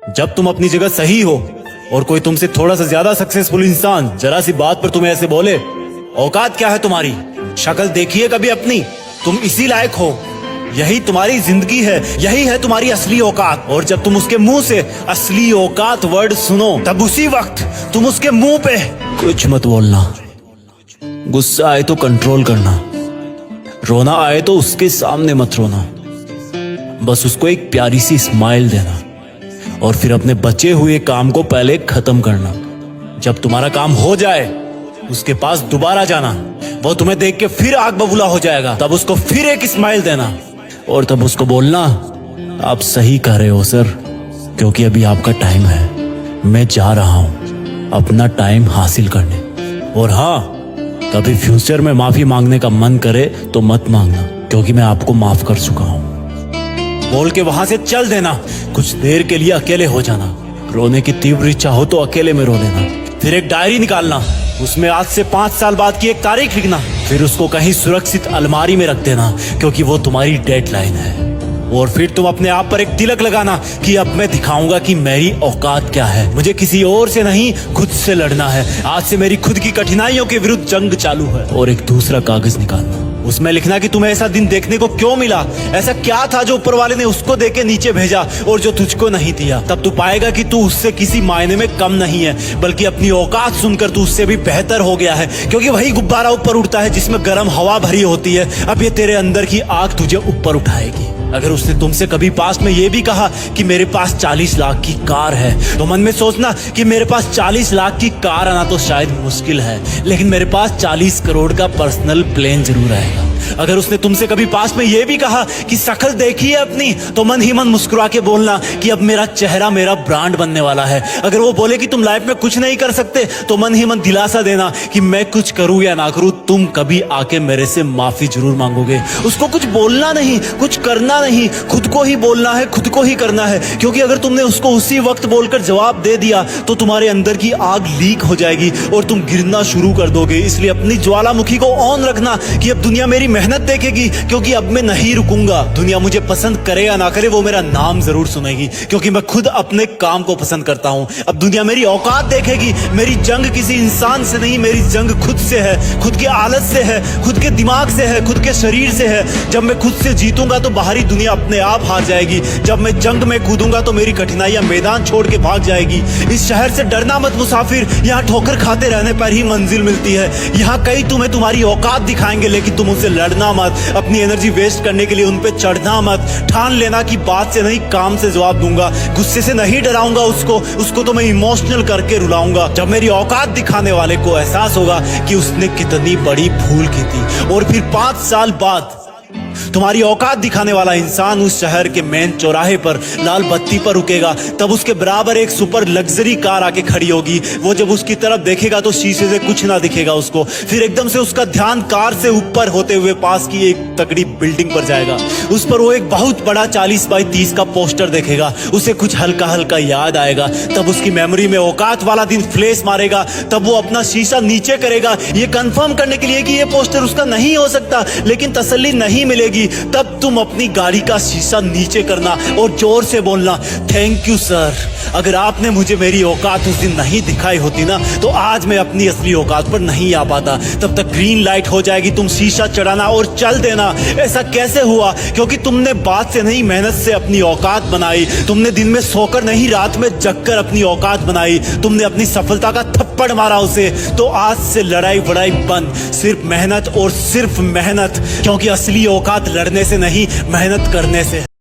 जब तुम अपनी जगह सही हो और कोई तुमसे थोड़ा सा ज्यादा सक्सेसफुल इंसान जरा सी बात पर तुम्हें ऐसे बोले, औकात क्या है तुम्हारी, शक्ल देखिए कभी अपनी, तुम इसी लायक हो, यही तुम्हारी जिंदगी है, यही है तुम्हारी असली औकात। और जब तुम उसके मुंह से असली औकात वर्ड सुनो, तब उसी वक्त तुम उसके मुंह पे कुछ मत बोलना, गुस्सा आए तो कंट्रोल करना, रोना आए तो उसके सामने मत रोना, बस उसको एक प्यारी सी स्माइल देना और फिर अपने बचे हुए काम को पहले खत्म करना। जब तुम्हारा काम हो जाए उसके पास दोबारा जाना, वो तुम्हें देख के फिर आग बबूला हो जाएगा, तब उसको फिर एक स्माइल देना और तब उसको बोलना, आप सही कह रहे हो सर, क्योंकि अभी आपका टाइम है, मैं जा रहा हूं अपना टाइम हासिल करने। और हाँ, कभी फ्यूचर में माफी मांगने का मन करे तो मत मांगना, क्योंकि मैं आपको माफ कर चुका हूं। बोल के वहां से चल देना, कुछ देर के लिए अकेले हो जाना, रोने की तीव्र इच्छा हो तो अकेले में रो लेना, फिर एक डायरी निकालना, उसमें आज से 5 साल बाद की एक तारीख लिखना, फिर उसको कहीं सुरक्षित अलमारी में रख देना, क्योंकि वो तुम्हारी डेडलाइन है। और फिर तुम अपने आप पर एक तिलक लगाना कि अब मैं दिखाऊंगा कि मेरी औकात क्या है, मुझे किसी और से नहीं खुद से लड़ना है, आज से मेरी खुद की कठिनाइयों के विरुद्ध जंग चालू है। और एक दूसरा कागज निकालना, उसमें लिखना कि तुम्हें ऐसा दिन देखने को क्यों मिला, ऐसा क्या था जो ऊपर वाले ने उसको देके नीचे भेजा और जो तुझको नहीं दिया। तब तू पाएगा कि तू उससे किसी मायने में कम नहीं है, बल्कि अपनी औकात सुनकर तू उससे भी बेहतर हो गया है, क्योंकि वही गुब्बारा ऊपर उड़ता है जिसमें गर्म हवा भरी होती है। अब ये तेरे अंदर की आग तुझे ऊपर उठाएगी। अगर उसने तुमसे कभी पास में ये भी कहा कि मेरे पास 40 लाख की कार है, तो मन में सोचना कि मेरे पास 40 लाख की कार आना तो शायद मुश्किल है, लेकिन मेरे पास 40 करोड़ का पर्सनल प्लेन जरूर आएगा। अगर उसने तुमसे कभी पास में ये भी कहा कि शक्ल देखी है अपनी, तो मन ही मन मुस्कुरा के बोलना कि अब मेरा चेहरा मेरा ब्रांड बनने वाला है। अगर वो बोले कि तुम लाइफ में कुछ नहीं कर सकते, तो मन ही मन दिलासा देना कि मैं कुछ करूं या ना करूं, तुम कभी आके मेरे से माफी जरूर मांगोगे। उसको कुछ बोलना नहीं, कुछ करना नहीं, खुद को ही बोलना है, खुद को ही करना है, क्योंकि अगर तुमने उसको उसी वक्त बोलकर जवाब दे दिया तो तुम्हारे अंदर की आग लीक हो जाएगी और तुम गिरना शुरू कर दोगे। इसलिए अपनी ज्वालामुखी को ऑन रखना कि अब दुनिया मेरी मेहनत देखेगी, क्योंकि अब मैं नहीं रुकूंगा। दुनिया मुझे पसंद करे या ना करे, वो मेरा नाम जरूर सुनेगी, क्योंकि मैं खुद अपने काम को पसंद करता हूं। अब दुनिया मेरी औकात देखेगी। मेरी जंग किसी इंसान से नहीं, मेरी जंग खुद से है, खुद के आलत से है, खुद के दिमाग से है, खुद के शरीर से है। जब मैं खुद से जीतूंगा तो बाहरी दुनिया अपने आप हार जाएगी। जब मैं जंग में कूदूंगा तो मेरी कठिनाइयां मैदान छोड़ के भाग जाएगी। इस शहर से डरना मत मुसाफिर, यहाँ ठोकर खाते रहने पर ही मंजिल मिलती है। यहाँ कई तुम्हें तुम्हारी औकात दिखाएंगे, लेकिन तुम उनसे लड़ना मत, अपनी एनर्जी वेस्ट करने के लिए उन पे चढ़ना मत। ठान लेना कि बात से नहीं काम से जवाब दूंगा, गुस्से से नहीं डराऊंगा उसको तो मैं इमोशनल करके रुलाऊंगा। जब मेरी औकात दिखाने वाले को एहसास होगा कि उसने कितनी बड़ी भूल की थी, और फिर 5 साल बाद तुम्हारी औकात दिखाने वाला इंसान उस शहर के मेन चौराहे पर लाल बत्ती पर रुकेगा, तब उसके बराबर एक सुपर लग्जरी कार आके खड़ी होगी। वो जब उसकी तरफ देखेगा तो शीशे से कुछ ना दिखेगा उसको। फिर एकदम से उसका ध्यान कार से ऊपर होते हुए पास की एक तगड़ी बिल्डिंग पर जाएगा। उस पर वो एक बहुत बड़ा 40 बाई 30 का पोस्टर देखेगा। उसे कुछ हल्का हल्का याद आएगा। तब उसकी मेमोरी में औकात वाला दिन फ्लैश मारेगा। तब वो अपना शीशा नीचे करेगा, ये कंफर्म करने के लिए कि ये पोस्टर उसका नहीं हो सकता, लेकिन तसल्ली नहीं मिलेगी। तब तुम अपनी गाड़ी का शीशा नीचे करना और जोर से बोलना, थैंक यू सर, अगर आपने मुझे मेरी औकात उस दिन नहीं दिखाई होती ना, तो आज मैं अपनी असली औकात पर नहीं आ पाता। तब तक ग्रीन लाइट हो जाएगी, तुम शीशा चढ़ाना और चल देना। ऐसा कैसे हुआ? क्योंकि तुमने बात से नहीं मेहनत से अपनी औकात बनाई। तुमने दिन में सोकर नहीं रात में जगकर अपनी औकात बनाई। तुमने अपनी सफलता का थप्पड़ मारा उसे। तो आज से लड़ाई वड़ाई बंद, सिर्फ मेहनत और सिर्फ मेहनत, क्योंकि असली औकात लड़ने से नहीं मेहनत करने से।